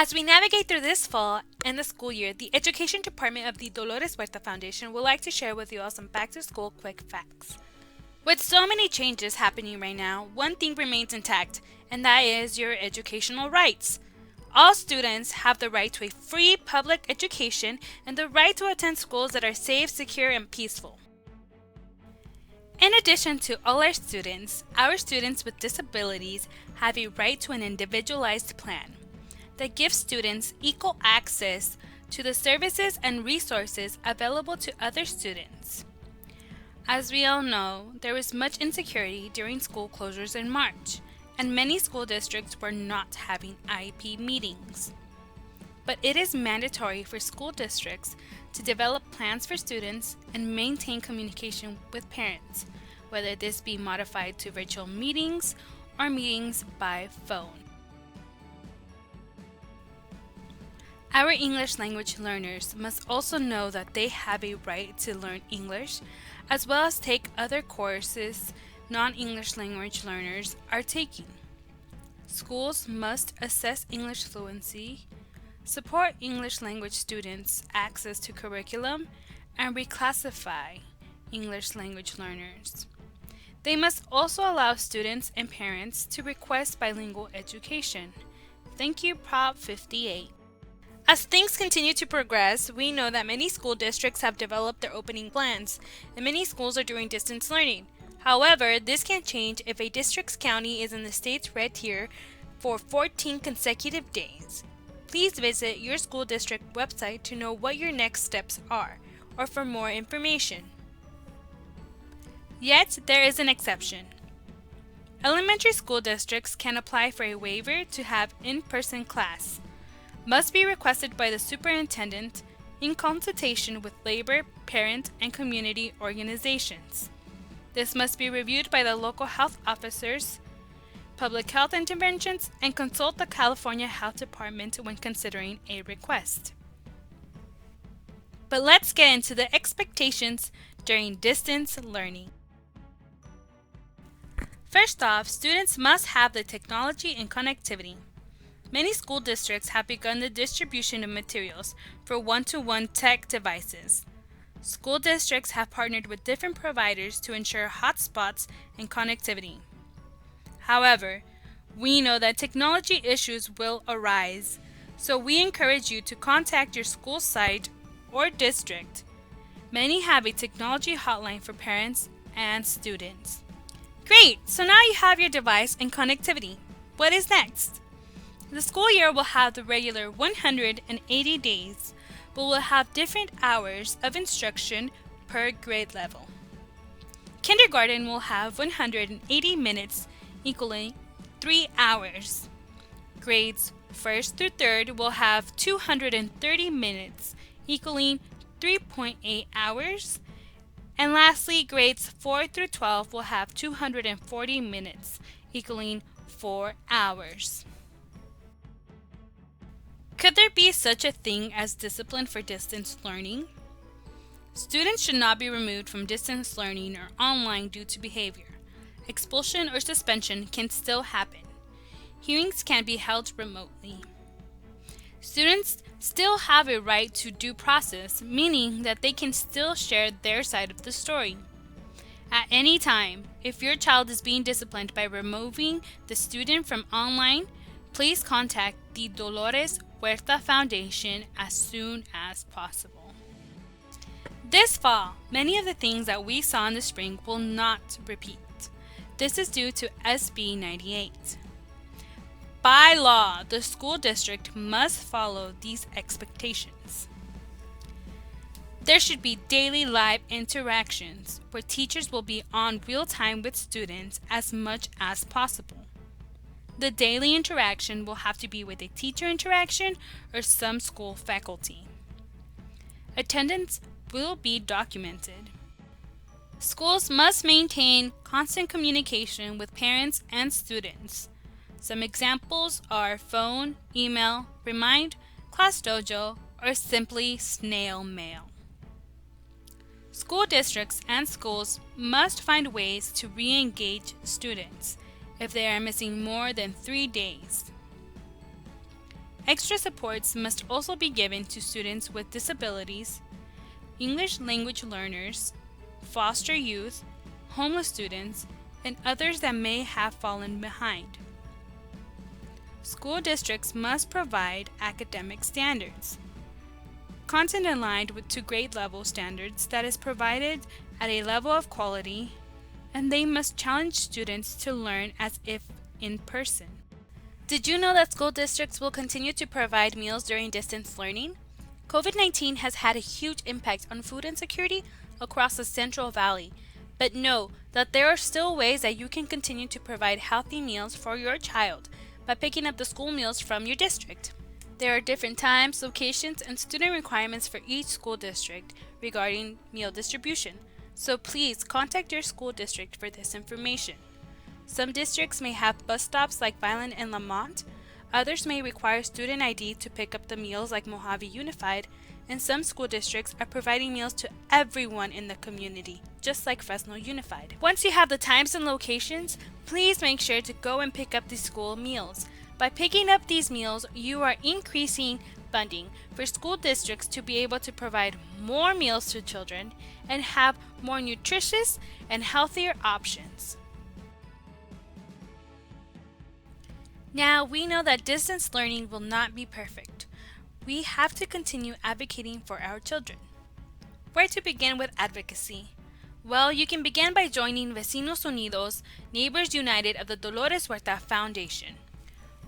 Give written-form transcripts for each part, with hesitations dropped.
As we navigate through this fall and the school year, the Education Department of the Dolores Huerta Foundation would like to share with you all some back-to-school quick facts. With so many changes happening right now, one thing remains intact, and that is your educational rights. All students have the right to a free public education and the right to attend schools that are safe, secure, and peaceful. In addition to all our students with disabilities have a right to an individualized plan that gives students equal access to the services and resources available to other students. As we all know, there was much insecurity during school closures in March, and many school districts were not having IEP meetings. But it is mandatory for school districts to develop plans for students and maintain communication with parents, whether this be modified to virtual meetings or meetings by phone. Our English language learners must also know that they have a right to learn English, as well as take other courses non-English language learners are taking. Schools must assess English fluency, support English language students' access to curriculum, and reclassify English language learners. They must also allow students and parents to request bilingual education. Thank you, Prop 58. As things continue to progress, we know that many school districts have developed their opening plans, and many schools are doing distance learning. However, this can change if a district's county is in the state's red tier for 14 consecutive days. Please visit your school district website to know what your next steps are, or for more information. Yet, there is an exception. Elementary school districts can apply for a waiver to have in-person class. Must be requested by the superintendent in consultation with labor, parent, and community organizations. This must be reviewed by the local health officers, public health interventions, and consult the California Health Department when considering a request. But let's get into the expectations during distance learning. First off, students must have the technology and connectivity. Many school districts have begun the distribution of materials for one-to-one tech devices. School districts have partnered with different providers to ensure hotspots and connectivity. However, we know that technology issues will arise, so we encourage you to contact your school site or district. Many have a technology hotline for parents and students. Great! So now you have your device and connectivity. What is next? The school year will have the regular 180 days, but will have different hours of instruction per grade level. Kindergarten will have 180 minutes equaling 3 hours. Grades 1st through 3rd will have 230 minutes equaling 3.8 hours. And lastly, grades 4 through 12 will have 240 minutes equaling 4 hours. Could there be such a thing as discipline for distance learning? Students should not be removed from distance learning or online due to behavior. Expulsion or suspension can still happen. Hearings can be held remotely. Students still have a right to due process, meaning that they can still share their side of the story. At any time, if your child is being disciplined by removing the student from online, please contact the Dolores Huerta Foundation as soon as possible. This fall, many of the things that we saw in the spring will not repeat. This is due to SB 98. By law, the school district must follow these expectations. There should be daily live interactions where teachers will be on real time with students as much as possible. The daily interaction will have to be with a teacher interaction or some school faculty. Attendance will be documented. Schools must maintain constant communication with parents and students. Some examples are phone, email, Remind, Class Dojo, or simply snail mail. School districts and schools must find ways to re-engage students if they are missing more than 3 days. Extra supports must also be given to students with disabilities, English language learners, foster youth, homeless students, and others that may have fallen behind. School districts must provide academic standards, content aligned to grade level standards that is provided at a level of quality, and they must challenge students to learn as if in person. Did you know that school districts will continue to provide meals during distance learning? COVID-19 has had a huge impact on food insecurity across the Central Valley, but know that there are still ways that you can continue to provide healthy meals for your child by picking up the school meals from your district. There are different times, locations, and student requirements for each school district regarding meal distribution, so please contact your school district for this information. Some districts may have bus stops like Vineland and Lamont, others may require student ID to pick up the meals like Mojave Unified, and some school districts are providing meals to everyone in the community, just like Fresno Unified. Once you have the times and locations, please make sure to go and pick up the school meals. By picking up these meals, you are increasing funding for school districts to be able to provide more meals to children and have more nutritious and healthier options. Now, we know that distance learning will not be perfect. We have to continue advocating for our children. Where to begin with advocacy? Well, you can begin by joining Vecinos Unidos, Neighbors United of the Dolores Huerta Foundation.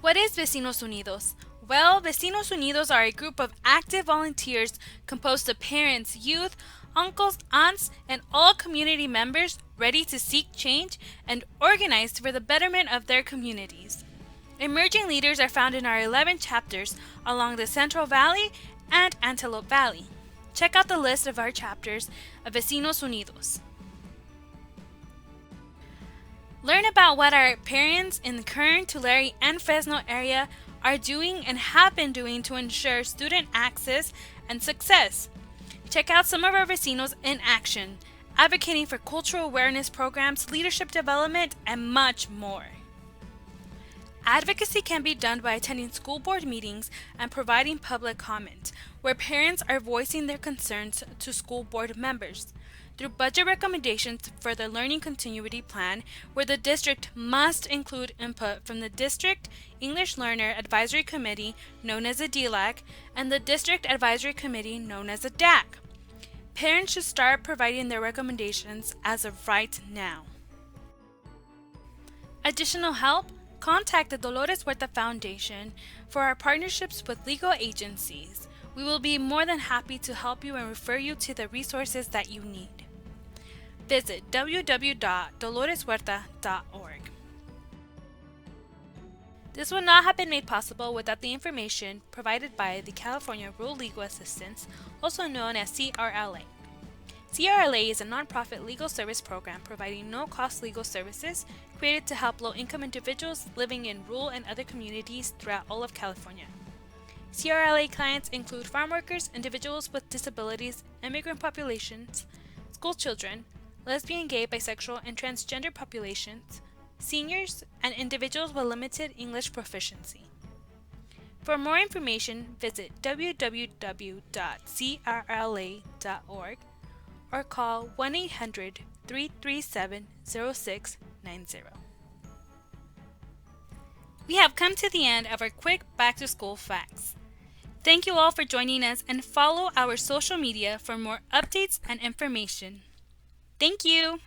What is Vecinos Unidos? Well, Vecinos Unidos are a group of active volunteers composed of parents, youth, uncles, aunts, and all community members ready to seek change and organized for the betterment of their communities. Emerging leaders are found in our 11 chapters along the Central Valley and Antelope Valley. Check out the list of our chapters of Vecinos Unidos. Learn about what our parents in the Kern, Tulare, and Fresno area are doing and have been doing to ensure student access and success. Check out some of our vecinos in action, advocating for cultural awareness programs, leadership development, and much more. Advocacy can be done by attending school board meetings and providing public comment, where parents are voicing their concerns to school board members. Through budget recommendations for the Learning Continuity Plan, where the district must include input from the District English Learner Advisory Committee, known as a DLAC, and the District Advisory Committee, known as a DAC. Parents should start providing their recommendations as of right now. Additional help? Contact the Dolores Huerta Foundation for our partnerships with legal agencies. We will be more than happy to help you and refer you to the resources that you need. Visit www.doloreshuerta.org. This would not have been made possible without the information provided by the California Rural Legal Assistance, also known as CRLA. CRLA is a nonprofit legal service program providing no-cost legal services created to help low-income individuals living in rural and other communities throughout all of California. CRLA clients include farm workers, individuals with disabilities, immigrant populations, school children, lesbian, gay, bisexual, and transgender populations, seniors, and individuals with limited English proficiency. For more information, visit www.crla.org or call 1-800-337-0690. We have come to the end of our quick back-to-school facts. Thank you all for joining us and follow our social media for more updates and information. Thank you!